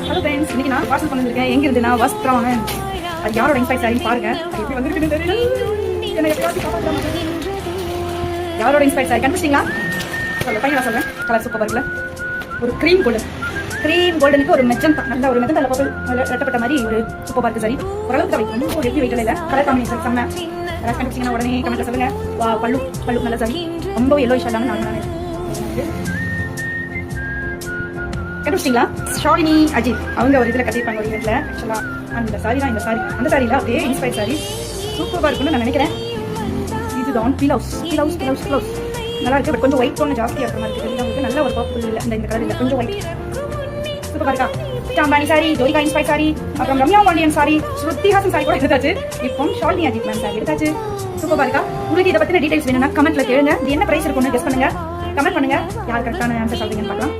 Hello friends, இன்னைக்கு நான் parcel பண்ணிருக்கேன். எங்க இருந்து நான் வஸ்திரம் அது யாரோட இன்ஸ்பைர் சாரி பாருங்க. எப்படி வந்துருக்குன்னு தெரியல. என்ன எப்பயாச்சும் காப்பாற்றலாம். யாரோட இன்ஸ்பைர் சாரி கண்டுபிடிச்சிங்களா? சொல்ல பையனா சொல்றேன். கலர் சூப்பர் இருக்குல்ல. ஒரு க்ரீம் கோல்டனுக்கு ஒரு மெஜந்தா, நல்ல ஒரு மெஜந்தா பர்பிள் ரெட்டப்பட்ட மாதிரி ஒரு சூப்பர் இருக்கு சாரி. ஓரளவுக்கு வைக்கும், ரொம்ப ஹெவி வெயிட் இல்ல. கலர் காம்பினேஷன் செம்ம. யாராவது கண்டுபிடிச்சிங்கன்னா உடனே கமெண்ட்ல சொல்லுங்க. பல்லு நல்ல சாரி, ரொம்ப எல்லோயிஷ் இல்லாம நான் கண்டுபிடிச்சிங்களா? ஷாலினி அஜித் அவங்க ஒரு இதில் கட்டியிருப்பாங்க ஒரு இதில். ஆக்சுவலாக அந்த சாரி தான் இந்த சாரி. அந்த சாரியில் அப்படியே இன்ஸ்பைர் சாரி சூப்பராக இருக்குன்னு நான் நினைக்கிறேன். இதுதான் பிளவுஸ் நல்லா இருக்கு. பட் கொஞ்சம் ஒயிட் டோன் ஜாஸ்தியாக இருக்கிற மாதிரி இருக்குது. உங்களுக்கு நல்ல ஒரு பர்பிள் இல்லை, இந்த கலர் இல்லை, கொஞ்சம் ஒயிட் சூப்பராக இருக்கா. சாம்பானி சாரி, ஜோதிகா இன்ஸ்பைர் சாரி, அப்புறம் ரம்யா பாண்டியன் சாரி, ஸ்ருதி ஹாசன் சாரி கூட எடுத்தாச்சு. இப்போ ஷாலினி அஜித் மேம் சாரி எடுத்தாச்சு. சூப்பராக இருக்கா. உங்களுக்கு இதை பற்றின டீடைல்ஸ் வேணும்னா கமெண்ட்ல கேளுங்க. இது என்ன பிரைஸ் இருக்கும்னு கெஸ் பண்ணுங்க. கமெண்ட் பண்ணுங்க. யார் கரெக்டான ஆன்சர் சொல்றீங்கன்னு பார்க்கலாம்.